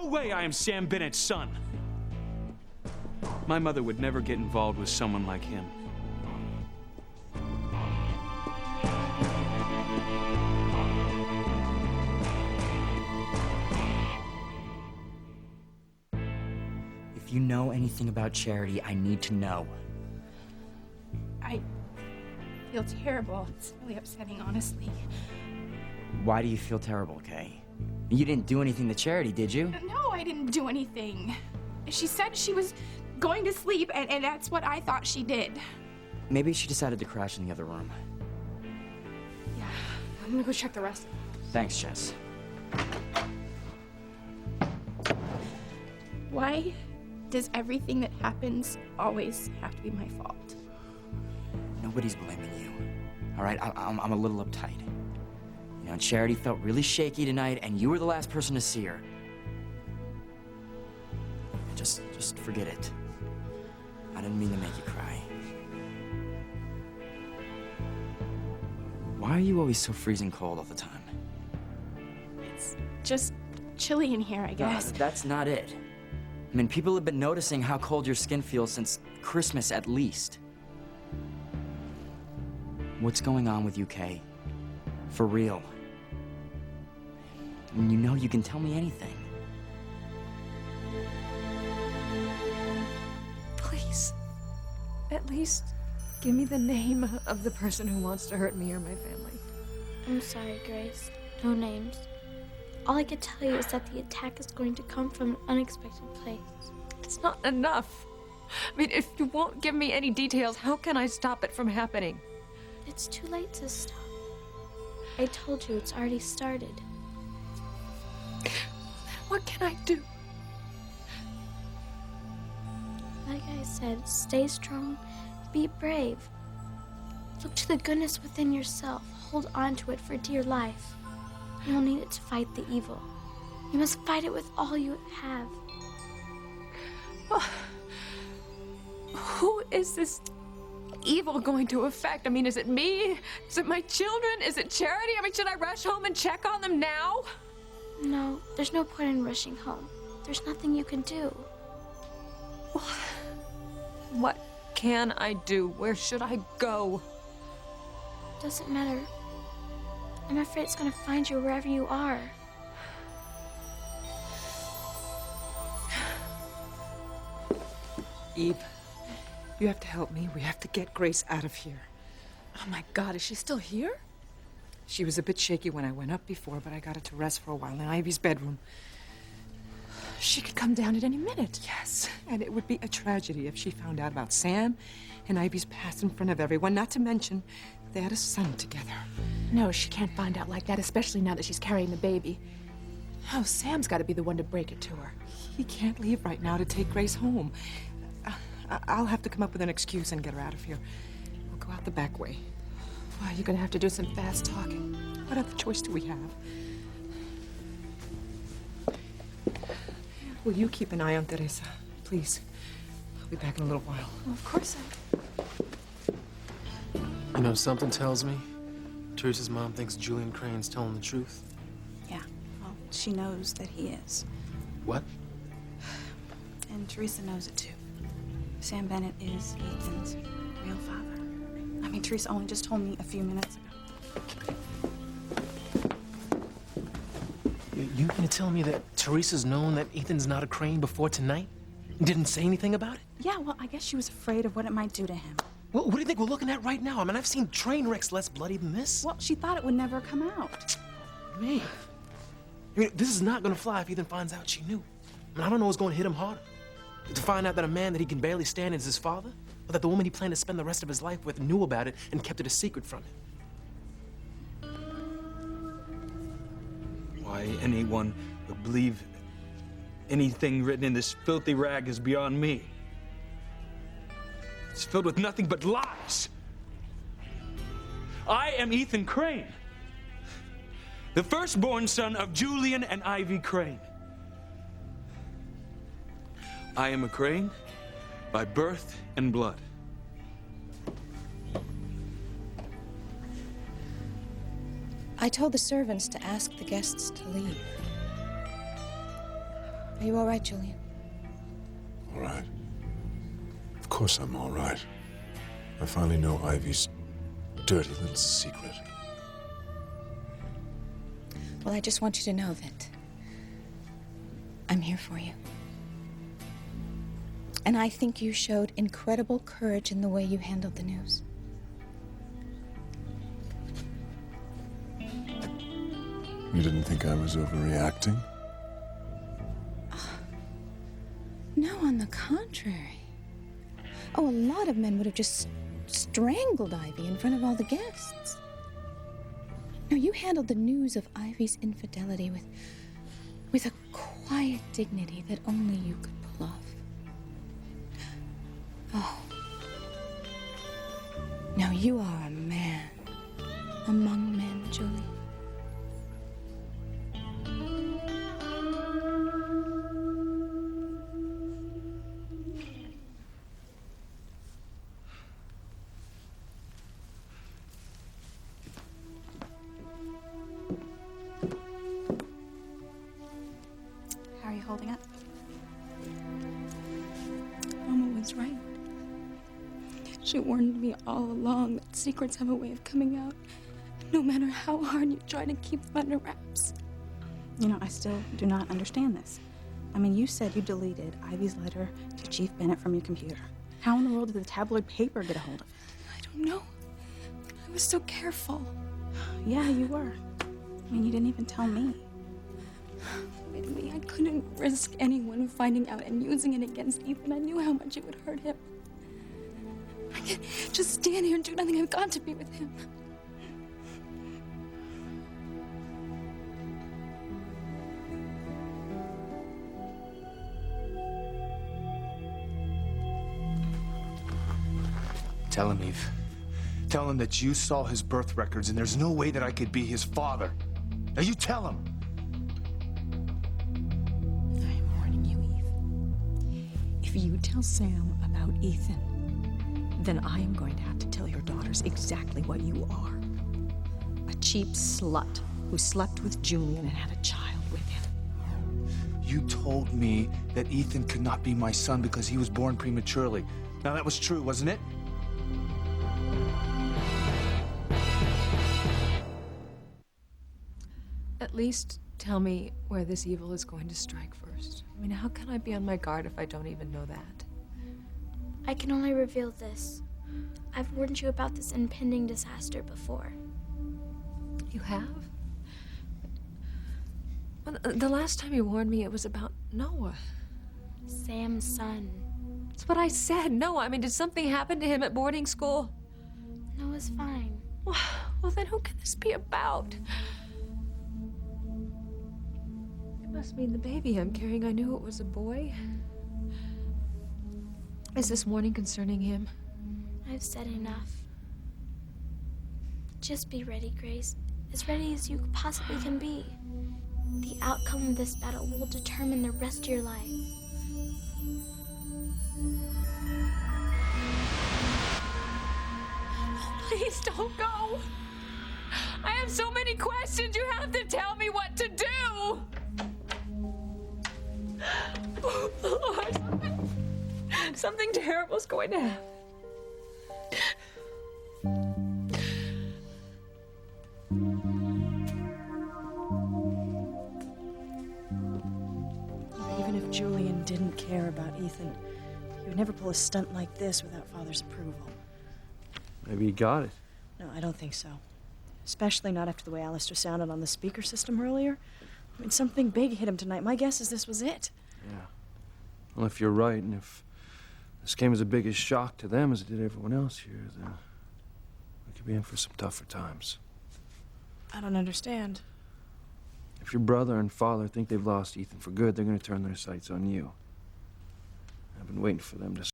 No way I am Sam Bennett's son. My mother would never get involved with someone like him. If you know anything about Charity, I need to know. I feel terrible. It's really upsetting, honestly. Why do you feel terrible, Kay? You didn't do anything to Charity, did you? No, I didn't do anything. She said she was going to sleep, and that's what I thought she did. Maybe she decided to crash in the other room. Yeah, I'm gonna go check the rest. Thanks, Jess. Why does everything that happens always have to be my fault? Nobody's blaming you. All right, I'm a little uptight. You know, Charity felt really shaky tonight, and you were the last person to see her. Just forget it. I didn't mean to make you cry. Why are you always so freezing cold all the time? It's just chilly in here, I guess. No, that's not it. I mean, people have been noticing how cold your skin feels since Christmas at least. What's going on with you, Kay? For real. I mean, you know you can tell me anything. Please, at least give me the name of the person who wants to hurt me or my family. I'm sorry, Grace. No names. All I can tell you is that the attack is going to come from an unexpected place. It's not enough. I mean, if you won't give me any details, how can I stop it from happening? It's too late to stop. I told you it's already started. What can I do? Like I said, stay strong, be brave. Look to the goodness within yourself. Hold on to it for dear life. You'll need it to fight the evil. You must fight it with all you have. Who is this evil going to affect? I mean, is it me? Is it my children? Is it Charity? I mean, should I rush home and check on them now? No, there's no point in rushing home. There's nothing you can do. What can I do? Where should I go? Doesn't matter. I'm afraid it's gonna find you wherever you are. Eve, you have to help me. We have to get Grace out of here. Oh my God, is she still here? She was a bit shaky when I went up before, but I got her to rest for a while in Ivy's bedroom. She could come down at any minute. Yes, and it would be a tragedy if she found out about Sam and Ivy's past in front of everyone, not to mention they had a son together. No, she can't find out like that, especially now that she's carrying the baby. Oh, Sam's got to be the one to break it to her. He can't leave right now to take Grace home. I'll have to come up with an excuse and get her out of here. We'll go out the back way. Well, you're gonna have to do some fast talking. What other choice do we have? Will you keep an eye on Teresa, please? I'll be back in a little while. Well, of course You know, something tells me Teresa's mom thinks Julian Crane's telling the truth. Yeah, well, she knows that he is. What? And Teresa knows it too. Sam Bennett is Ethan's real father. I mean, Teresa only just told me a few minutes ago. You mean to tell me that Teresa's known that Ethan's not a Crane before tonight? And didn't say anything about it? Yeah, well, I guess she was afraid of what it might do to him. Well, what do you think we're looking at right now? I mean, I've seen train wrecks less bloody than this. Well, she thought it would never come out. Man. I mean, this is not gonna fly if Ethan finds out she knew. I mean, I don't know what's gonna hit him harder. To find out that a man that he can barely stand is his father? Or that the woman he planned to spend the rest of his life with knew about it and kept it a secret from him? Why anyone would believe anything written in this filthy rag is beyond me. It's filled with nothing but lies. I am Ethan Crane, the firstborn son of Julian and Ivy Crane. I am a Crane by birth and blood. I told the servants to ask the guests to leave. Are you all right, Julian? All right. Of course I'm all right. I finally know Ivy's dirty little secret. Well, I just want you to know that I'm here for you. And I think you showed incredible courage in the way you handled the news. You didn't think I was overreacting? No, on the contrary. Oh, a lot of men would have just strangled Ivy in front of all the guests. No, you handled the news of Ivy's infidelity with a quiet dignity that only you could pull off. Oh. Now you are a man among men, Julie. How are you holding up? Mama was right. She warned me all along that secrets have a way of coming out, no matter how hard you try to keep them under wraps. You know, I still do not understand this. I mean, you said you deleted Ivy's letter to Chief Bennett from your computer. How in the world did the tabloid paper get a hold of it? I don't know. I was so careful. Yeah, you were. I mean, you didn't even tell me. With me, I couldn't risk anyone finding out and using it against Ethan. I knew how much it would hurt him. I can't just stand here and do nothing. I've got to be with him. Tell him, Eve. Tell him that you saw his birth records and there's no way that I could be his father. Now you tell him. I'm warning you, Eve. If you tell Sam about Ethan, then I am going to have to tell your daughters exactly what you are. A cheap slut who slept with Julian and had a child with him. You told me that Ethan could not be my son because he was born prematurely. Now that was true, wasn't it? At least tell me where this evil is going to strike first. I mean, how can I be on my guard if I don't even know that? I can only reveal this. I've warned you about this impending disaster before. You have? Well, the last time you warned me, it was about Noah. Sam's son. That's what I said. Noah, I mean, did something happen to him at boarding school? Noah's fine. Well, then who can this be about? It must mean the baby I'm carrying. I knew it was a boy. Is this warning concerning him? I've said enough. Just be ready, Grace. As ready as you possibly can be. The outcome of this battle will determine the rest of your life. Please don't go. I have so many questions. You have to tell me what to do. Oh, Lord. Something terrible's going to happen. Even if Julian didn't care about Ethan, he would never pull a stunt like this without Father's approval. Maybe he got it. No, I don't think so. Especially not after the way Alistair sounded on the speaker system earlier. I mean, something big hit him tonight. My guess is this was it. Yeah. Well, if you're right, and if this came as a big a shock to them as it did everyone else here, then we could be in for some tougher times. I don't understand. If your brother and father think they've lost Ethan for good, they're going to turn their sights on you. I've been waiting for them to